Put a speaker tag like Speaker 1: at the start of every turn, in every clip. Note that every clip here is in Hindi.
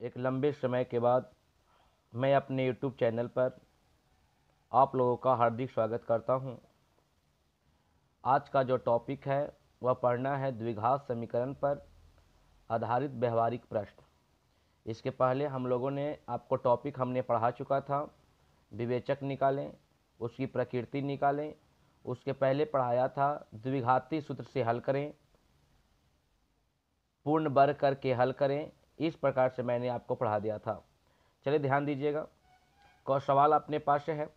Speaker 1: एक लंबे समय के बाद मैं अपने YouTube चैनल पर आप लोगों का हार्दिक स्वागत करता हूं। आज का जो टॉपिक है वह पढ़ना है द्विघात समीकरण पर आधारित व्यवहारिक प्रश्न। इसके पहले हम लोगों ने आपको टॉपिक हमने पढ़ा चुका था, विवेचक निकालें, उसकी प्रकृति निकालें। उसके पहले पढ़ाया था द्विघाती सूत्र से हल करें, पूर्ण वर्ग करके हल करें। इस प्रकार से मैंने आपको पढ़ा दिया था। चलिए ध्यान दीजिएगा। सवाल अपने पास है,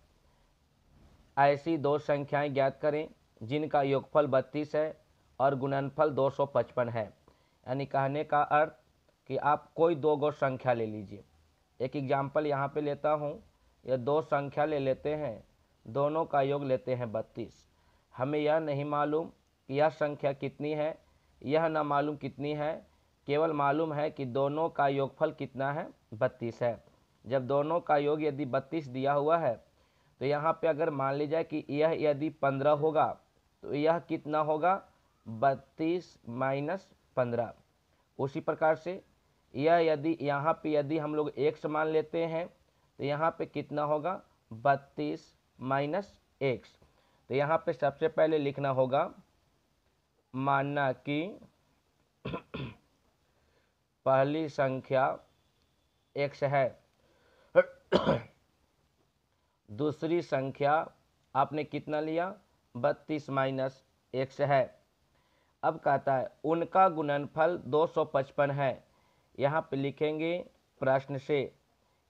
Speaker 1: ऐसी दो संख्याएं ज्ञात करें जिनका योगफल 32 है और गुणनफल 255 है। यानी कहने का अर्थ कि आप कोई दो गो संख्या ले लीजिए। एक एग्जाम्पल यहाँ पे लेता हूँ, ये दो संख्या ले लेते हैं, दोनों का योग लेते हैं 32। हमें यह नहीं मालूम कि यह संख्या कितनी है, यह ना मालूम कितनी है, केवल मालूम है कि दोनों का योगफल कितना है, 32 है। जब दोनों का योग यदि 32 दिया हुआ है तो यहाँ पे अगर मान लीजिए कि यह यदि 15 होगा तो यह कितना होगा, 32 माइनस 15। उसी प्रकार से यह यदि यहाँ पे यदि हम लोग x मान लेते हैं तो यहाँ पे कितना होगा, 32 माइनस x। तो यहाँ पे सबसे पहले लिखना होगा, मानना कि पहली संख्या x है, दूसरी संख्या आपने कितना लिया, 32 माइनस x है। अब कहता है उनका गुणनफल 255 है। यहाँ पे लिखेंगे प्रश्न से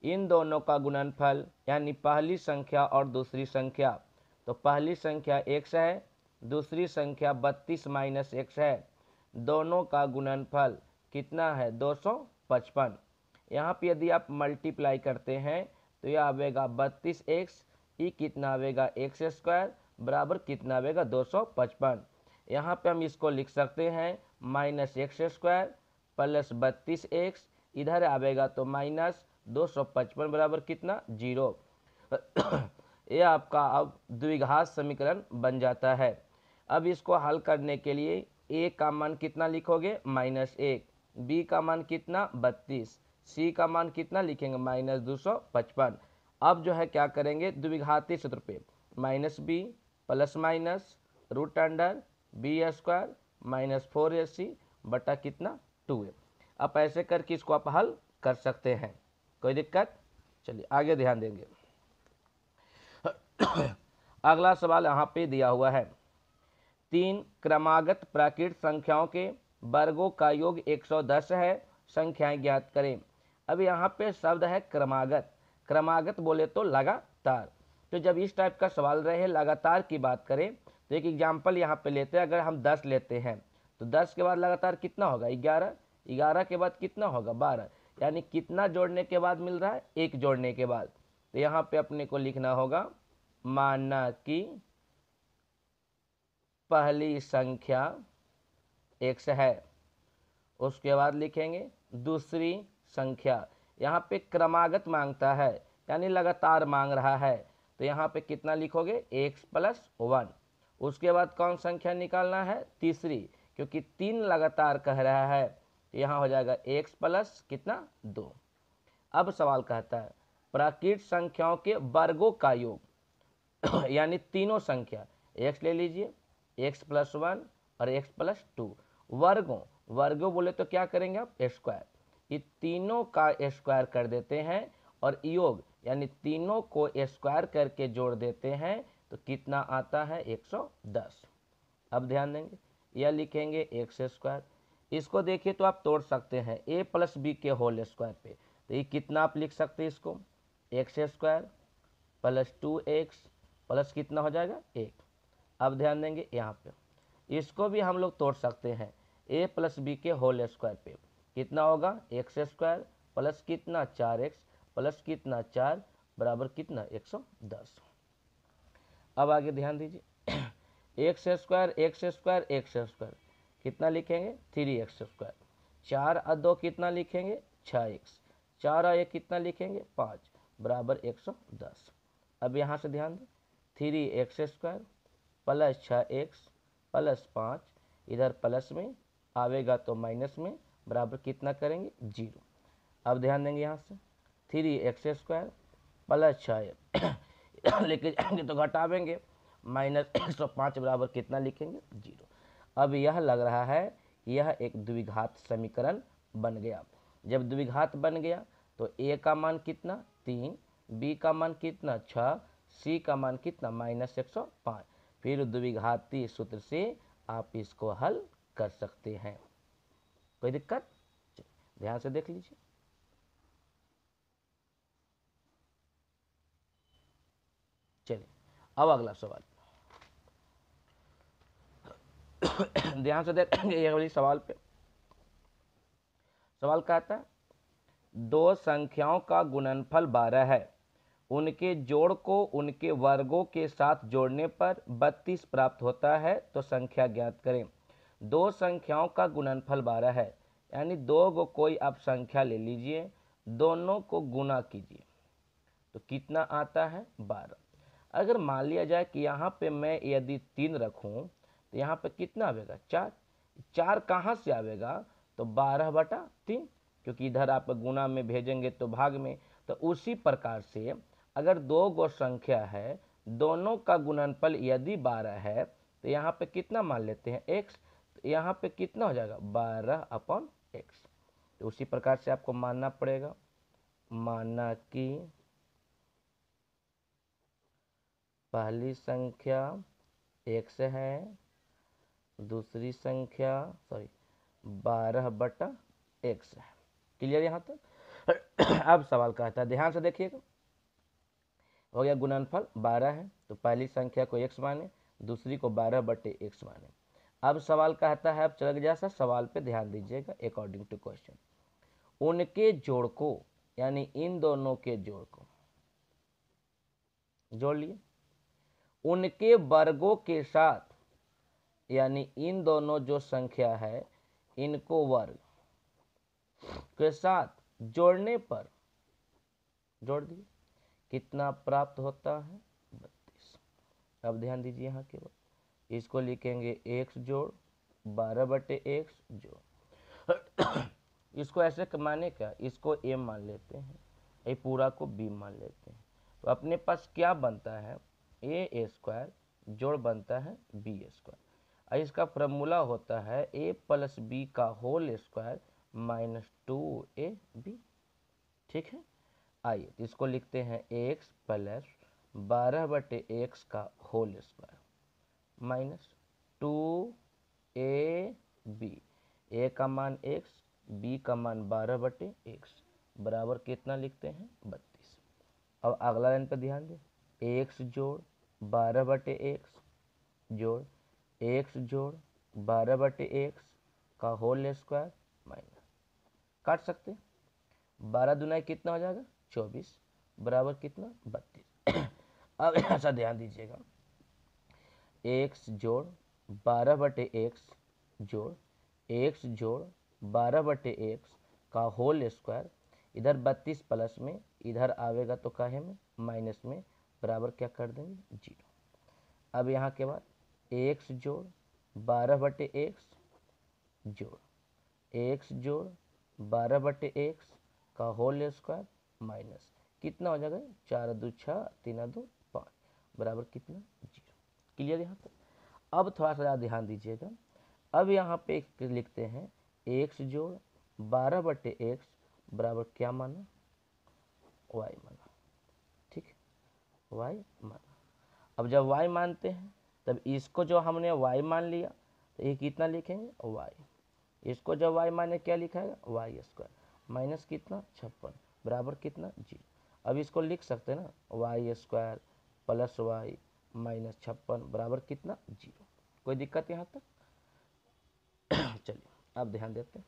Speaker 1: इन दोनों का गुणनफल, यानी पहली संख्या और दूसरी संख्या। तो पहली संख्या x है, दूसरी संख्या 32 माइनस x है। दोनों का गुणनफल कितना है, 255। यहाँ पे यदि आप मल्टीप्लाई करते हैं तो यह आवेगा 32x, ये कितना आवेगा x स्क्वायर बराबर कितना आवेगा, 255। यहाँ पे हम इसको लिख सकते हैं minus x square plus 32x, इधर आवेगा तो माइनस 255 बराबर कितना, 0। ये आपका अब द्विघात समीकरण बन जाता है। अब इसको हल करने के लिए a का मान कितना लिखोगे, -1, b का मान कितना, 32, c का मान कितना लिखेंगे, -255। अब जो है क्या करेंगे, द्विघाती सूत्र पे -b plus minus root under b square minus 4ac बटा कितना, 2a। अब ऐसे करके इसको आप हल कर सकते हैं, कोई दिक्कत। चलिए आगे ध्यान देंगे। अगला सवाल यहाँ पे दिया हुआ है, 3 क्रमागत प्राकृत संख्याओं के वर्गों का योग 110 है, संख्याएं ज्ञात करें। अब यहाँ पे शब्द है क्रमागत। क्रमागत बोले तो लगातार। तो जब इस टाइप का सवाल रहे, लगातार की बात करें, तो एक एग्जाम्पल यहाँ पे लेते हैं। अगर हम 10 लेते हैं तो 10 के बाद लगातार कितना होगा, 11, 11 के बाद कितना होगा, 12। यानी कितना जोड़ने के बाद मिल रहा है, 1 जोड़ने के बाद। तो यहाँ पे अपने को लिखना होगा, मानना कि पहली संख्या x है। उसके बाद लिखेंगे दूसरी संख्या। यहाँ पे क्रमागत मांगता है, यानी लगातार मांग रहा है, तो यहाँ पे कितना लिखोगे, x प्लस 1। उसके बाद कौन संख्या निकालना है, तीसरी, क्योंकि 3 लगातार कह रहा है, तो यहाँ हो जाएगा x प्लस कितना, 2। अब सवाल कहता है प्राकृत संख्याओं के वर्गों का योग यानी तीनों संख्या, x ले लीजिए, x प्लस 1 और x प्लस 2। वर्गों बोले तो क्या करेंगे आप, स्क्वायर। ये तीनों का स्क्वायर कर देते हैं और योग यानी तीनों को स्क्वायर करके जोड़ देते हैं, तो कितना आता है, 110। अब ध्यान देंगे, यह लिखेंगे x स्क्वायर। इसको देखिए तो आप तोड़ सकते हैं a प्लस बी के होल स्क्वायर पे, तो ये कितना आप लिख सकते हैं, इसको x square plus 2x plus कितना हो जाएगा, 1। अब ध्यान देंगे यहाँ पे, इसको भी हम लोग तोड़ सकते हैं a प्लस बी के होल स्क्वायर पे, कितना होगा, x स्क्वायर प्लस कितना, 4x प्लस कितना, 4 बराबर कितना, 110। अब आगे ध्यान दीजिए, एक्स स्क्वायर कितना लिखेंगे, 3x स्क्वायर। 4 और 2 कितना लिखेंगे, 6x। 4 और 1 कितना लिखेंगे, 5 बराबर 110। अब यहाँ से ध्यान दें, 3x square plus 6x plus 5, इधर प्लस में आवेगा तो माइनस में, बराबर कितना करेंगे, 0। अब ध्यान देंगे यहाँ से 3x² प्लस 6 लेके जाएंगे तो घटावेंगे, -105 बराबर कितना लिखेंगे 0। अब यह लग रहा है यह एक द्विघात समीकरण बन गया। जब द्विघात बन गया तो a का मान कितना 3, b का मान कितना 6, c का मान कितना -105। फिर द्विघाती सूत्र से आप इसको हल कर सकते हैं। कोई दिक्कत? ध्यान से देख लीजिए। चलिए अब अगला सवाल ध्यान से देखेंगे। ये वाली सवाल पे सवाल कहता है दो संख्याओं का गुणनफल 12 है, उनके जोड़ को उनके वर्गों के साथ जोड़ने पर 32 प्राप्त होता है, तो संख्या ज्ञात करें। दो संख्याओं का गुणनफल 12 है, यानी दो को कोई आप संख्या ले लीजिए, दोनों को गुना कीजिए तो कितना आता है 12। अगर मान लिया जाए कि यहाँ पे मैं यदि 3 रखूँ तो यहाँ पे कितना आवेगा 4। 4 कहाँ से आवेगा तो 12/3, क्योंकि इधर आप गुना में भेजेंगे तो भाग में। तो उसी प्रकार से अगर दो गो संख्या है, दोनों का गुणनफल यदि 12 है तो यहाँ पे कितना मान लेते हैं x, तो यहाँ पे कितना हो जाएगा 12/x। तो उसी प्रकार से आपको मानना पड़ेगा, माना कि पहली संख्या x है, दूसरी संख्या 12/x है। क्लियर यहाँ तक? अब सवाल कहता है, ध्यान से देखिएगा। हो गया गुणनफल 12 है तो पहली संख्या को x माने, दूसरी को 12/x माने। अब सवाल कहता है, अब चल गया सर सवाल पे ध्यान दीजिएगा। अकॉर्डिंग टू क्वेश्चन, उनके जोड़ को यानी इन दोनों के जोड़ को जोड़ लिए, उनके वर्गों के साथ यानी इन दोनों जो संख्या है इनको वर्ग के साथ जोड़ने पर जोड़ दिए, कितना प्राप्त होता है 32। अब ध्यान दीजिए यहाँ केवल इसको लिखेंगे x जोड़ 12/x जोड़ इसको ऐसे माने क्या, इसको a मान लेते हैं, ये पूरा को b मान लेते हैं, तो अपने पास क्या बनता है a² जोड़ बनता है b²। इसका फॉर्मूला होता है a + b का होल स्क्वायर -2ab। ठीक है, आइए इसको लिखते हैं x + 12/x का होल स्क्वायर -2ab। a का मान x, b का मान 12/x बराबर कितना लिखते हैं 32। अब अगला लाइन पर ध्यान दें, x जोड़ 12/x जोड़ x जोड़ 12/x का होल स्क्वायर माइनस, काट सकते हैं, 12 दूना कितना हो जाएगा 24 बराबर कितना 32। अब ऐसा ध्यान दीजिएगा, x जोड़ 12/x जोड़ x जोड़ 12/x का होल स्क्वायर, इधर 32 प्लस में इधर आवेगा तो काहे में माइनस में, बराबर क्या कर देंगे 0। अब यहाँ के बाद x जोड़ 12/x जोड़ x जोड़ 12/x का होल स्क्वायर माइनस कितना हो जाएगा 4 2 6 3 2 5 बराबर कितना 0। क्लियर यहाँ तक? अब थोड़ा सा ध्यान दीजिएगा। अब यहाँ पे लिखते हैं x जोड़ 12/x बराबर क्या माना y माना। ठीक है, y माना। अब जब y मानते हैं तब इसको जो हमने y मान लिया तो ये कितना लिखेंगे y, इसको जब y माने क्या लिखा है y² माइनस कितना 56 बराबर कितना 0। अब इसको लिख सकते हैं ना y² + y - 56 बराबर कितना 0। कोई दिक्कत यहाँ तक? चलिए अब ध्यान देते हैं,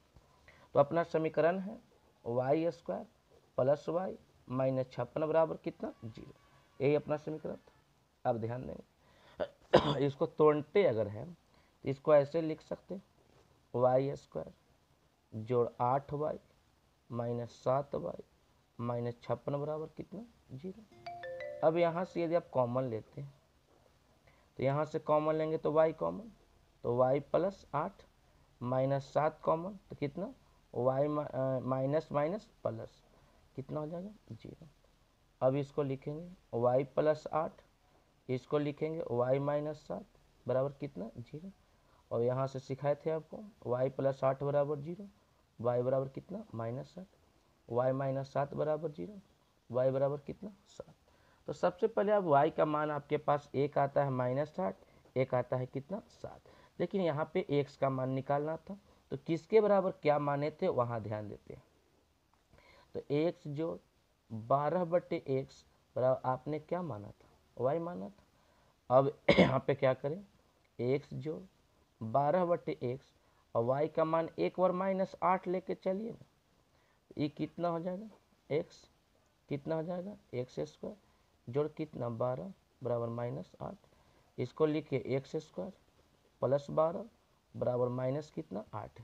Speaker 1: तो अपना समीकरण है y² + y - 56 बराबर कितना 0। यही अपना समीकरण था। अब ध्यान देंगे इसको तोड़ते अगर है तो इसको ऐसे लिख सकते हैं y² जोड़ 8y - 7y - 56 बराबर कितना 0। अब यहाँ से यदि आप कॉमन लेते हैं तो यहाँ से कॉमन लेंगे तो y कॉमन, तो y + 8 - 7 कॉमन तो कितना वाई माइनस माइनस प्लस कितना हो जाएगा 0। अब इसको लिखेंगे y प्लस 8, इसको लिखेंगे y माइनस 7 बराबर कितना 0। और यहाँ से सिखाए थे आपको y प्लस 8 बराबर 0, y बराबर कितना -7, y माइनस 7 बराबर 0, y बराबर कितना 7। तो सबसे पहले अब y का मान आपके पास एक आता है -8, एक आता है कितना 7, लेकिन यहाँ पे x का मान निकालना था, तो किसके बराबर क्या माने थे वहाँ ध्यान देते हैं। तो x जो 12/x बराबर आपने क्या माना था y माना था। अब यहाँ पे क्या करें x जो 12/x और y का मान एक बार -8 लेके चलिए ना, ये कितना हो जाएगा x कितना हो जाएगा x² जोड़ कितना 12 बराबर -8, इसको लिखिए x² प्लस 12 बराबर माइनस कितना 8,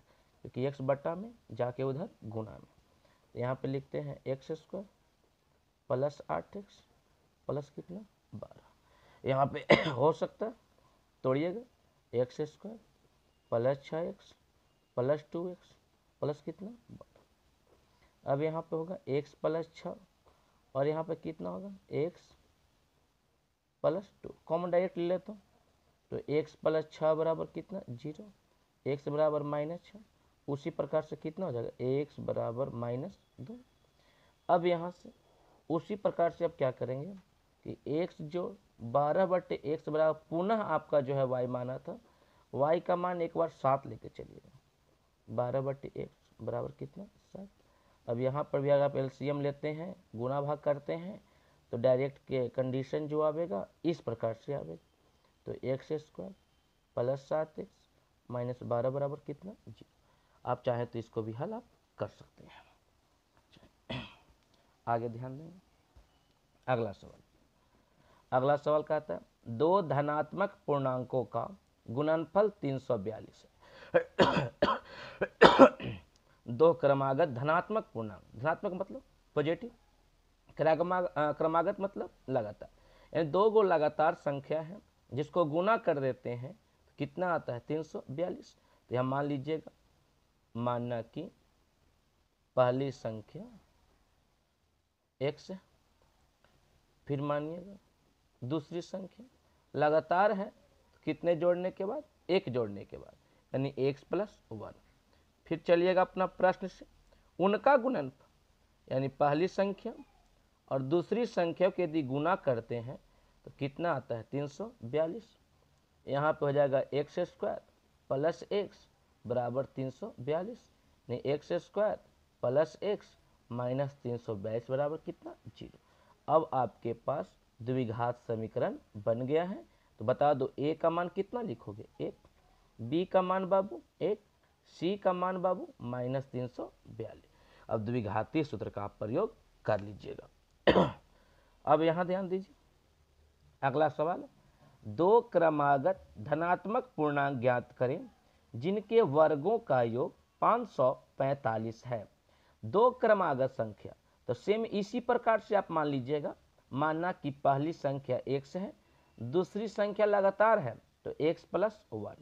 Speaker 1: क्योंकि x बटा में जाके उधर गुना में। यहाँ पे लिखते हैं x² प्लस 8x प्लस कितना 12। यहाँ पे हो सकता है तोड़िएगा x² plus 6x plus 2x plus कितना 12। अब यहाँ पे होगा x प्लस 6 और यहाँ पे कितना होगा x प्लस 2, कॉमन डायरेक्ट ले लेता हूँ, तो x प्लस 6 बराबर कितना 0, x बराबर -6, उसी प्रकार से कितना हो जाएगा x बराबर -2। अब यहाँ से उसी प्रकार से अब क्या करेंगे कि x जो 12/x बराबर पुनः आपका जो है y माना था, y का मान एक बार 7 लेके चलिएगा, 12/x बराबर कितना 7। अब यहाँ पर भी अगर आप एलसीएम लेते हैं गुना भाग करते हैं तो डायरेक्ट के कंडीशन जो आवेगा इस प्रकार से आवेगा, तो x² प्लस 7x माइनस 12 बराबर कितना 0। आप चाहे तो इसको भी हल आप कर सकते हैं। आगे ध्यान देंगे अगला अगला सवाल कहता है दो धनात्मक पूर्णांकों का गुणनफल 342 है। दो क्रमागत धनात्मक पूर्णांक, धनात्मक मतलब पॉजिटिव, क्रमागत मतलब लगातार, यानी दो गो लगातार संख्या है जिसको गुना कर देते हैं तो कितना आता है 342। तो यहाँ मान लीजिएगा, मानना कि पहली संख्या x है, फिर मानिएगा दूसरी संख्या लगातार है तो कितने जोड़ने के बाद एक जोड़ने के बाद यानी x प्लस 1। फिर चलिएगा अपना प्रश्न से, उनका गुणनफल यानी पहली संख्या और दूसरी संख्या को यदि गुना करते हैं तो कितना आता है 342। यहाँ पे हो जाएगा x² प्लस x बराबर 342, नहीं x² प्लस x माइनस 342 बराबर कितना 0। अब आपके पास द्विघात समीकरण बन गया है। तो बता दो a का मान कितना लिखोगे 1, b का मान बाबू 1, c का मान बाबू -342। अब द्विघातीय सूत्र का आप प्रयोग कर लीजिएगा। अब यहाँ ध्यान दीजिए अगला सवाल, दो क्रमागत धनात्मक पूर्णांक ज्ञात करें जिनके वर्गों का योग 545 है। दो क्रमागत संख्या, तो सेम इसी प्रकार से आप मान लीजिएगा, मानना कि पहली संख्या x है, दूसरी संख्या लगातार है तो x प्लस 1,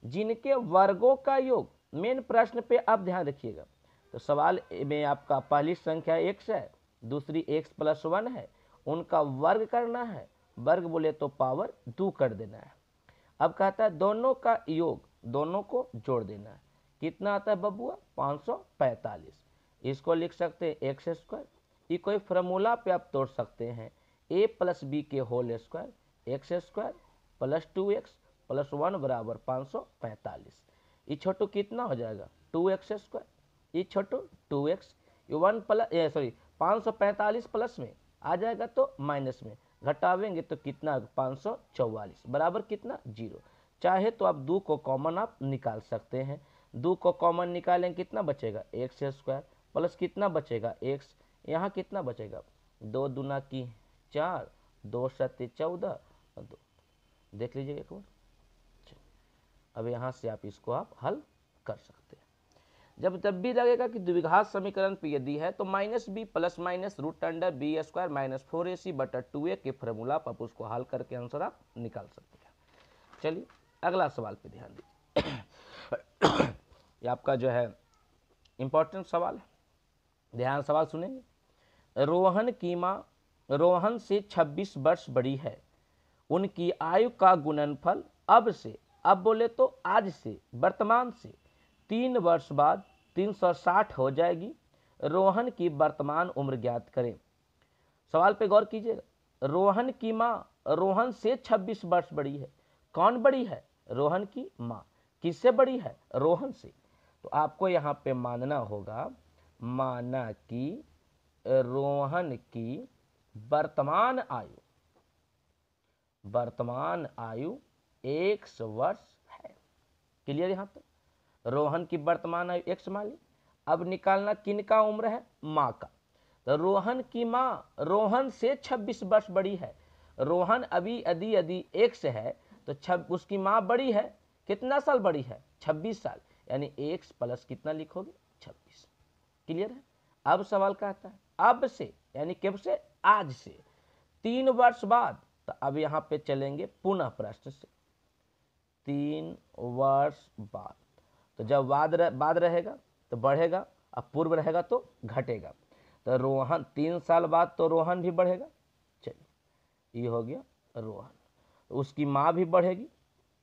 Speaker 1: जिनके वर्गों का योग, मेन प्रश्न पे आप ध्यान रखिएगा। तो सवाल में आपका पहली संख्या x है, दूसरी x प्लस 1 है, उनका वर्ग करना है, वर्ग बोले तो पावर 2 कर देना है। अब कहता है दोनों का योग, दोनों को जोड़ देना है, कितना आता है बबुआ 545। इसको लिख सकते हैं x², ये कोई फार्मूला पे आप तोड़ सकते हैं, a प्लस बी के whole square x² plus 2x plus 1 बराबर 545। ये छोटू कितना हो जाएगा 2x², ये छोटू 2x, ये 1 प्लस 545 प्लस में आ जाएगा तो माइनस में घटावेंगे तो कितना 544 बराबर कितना 0। चाहे तो आप 2 को कॉमन आप निकाल सकते हैं, 2 को कॉमन निकालेंगे कितना बचेगा x² प्लस कितना बचेगा x, यहाँ कितना बचेगा 2 दूना की 4, 2 सत्ते 14 और 2, देख लीजिए एक बार। अब यहाँ से आप इसको आप हल कर सकते हैं। जब भी लगेगा कि द्विघात समीकरण पे यदि है तो -b plus minus √b² minus 4ac बटा 2a के फॉर्मूला आप उसको हल करके आंसर आप निकाल सकते हैं। चलिए अगला सवाल पे ध्यान दीजिए। ये आपका जो है इंपॉर्टेंट सवाल है, ध्यान सवाल सुनेंगे। रोहन की माँ रोहन से 26 वर्ष बड़ी है, उनकी आयु का गुणनफल अब से, अब बोले तो आज से, वर्तमान से 3 वर्ष बाद 360 हो जाएगी। रोहन की वर्तमान उम्र ज्ञात करें। सवाल पे गौर कीजिएगा। रोहन की माँ रोहन से 26 वर्ष बड़ी है। कौन बड़ी है? रोहन की माँ। किससे बड़ी है? रोहन से। तो आपको यहाँ पे मानना होगा, माना कि रोहन की वर्तमान आयु 100 वर्ष है। क्लियर? यहाँ तक रोहन की वर्तमान आयु 100 मान ली। अब निकालना किनका उम्र है? माँ का। तो रोहन की माँ रोहन से 26 वर्ष बड़ी है। रोहन अभी यदि 1 से है तो उसकी माँ बड़ी है, कितना साल बड़ी है? 26 साल। यानी 1 प्लस कितना लिखोगे? 26। क्लियर है? अब सवाल कहता है अब से, यानी कब से? आज से 3 वर्ष बाद। तो अब यहाँ पे चलेंगे पुनः प्रश्न से। 3 वर्ष बाद, तो जब बाद रहेगा तो बढ़ेगा, अब पूर्व रहेगा तो घटेगा। तो रोहन 3 साल बाद तो रोहन भी बढ़ेगा। चलिए, ये हो गया रोहन। तो उसकी माँ भी बढ़ेगी,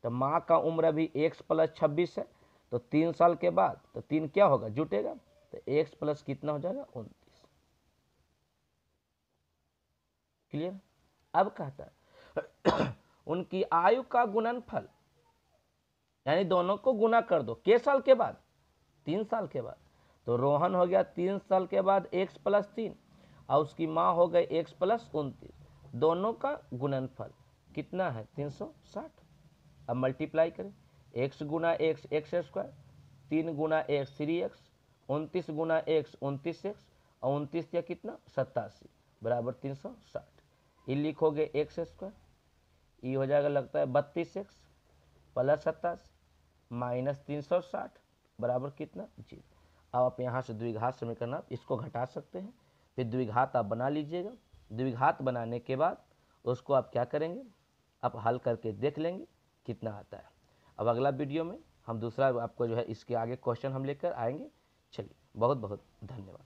Speaker 1: तो माँ का उम्र अभी 1 प्लस 26 है, तो 3 साल के बाद तो 3 क्या होगा? जुटेगा, तो 1 प्लस कितना हो जाएगा? 29। क्लियर? अब कहता है उनकी आयु का गुणनफल, यानी दोनों को गुना कर दो। के साल के बाद? 3 साल के बाद। तो रोहन हो गया 3 साल के बाद 1 प्लस 3, और उसकी माँ हो गई 1 प्लस 29। दोनों का गुणनफल कितना है? 360। अब मल्टीप्लाई करें। x गुना x x स्क्वायर, 3 गुना x 3x, 29 गुना x 29x, और 29 या कितना? 87 बराबर 360। ये लिखोगे x स्क्वायर, ये हो जाएगा लगता है 32x प्लस 87 माइनस 360 बराबर कितना? 0। अब आप यहाँ से द्विघात समीकरण आप इसको घटा सकते हैं, फिर द्विघात आप बना लीजिएगा। द्विघात बनाने के बाद उसको आप क्या करेंगे? आप हल करके देख लेंगे कितना आता है। अब अगला वीडियो में हम दूसरा आपको जो है इसके आगे क्वेश्चन हम लेकर आएंगे। चलिए, बहुत बहुत धन्यवाद।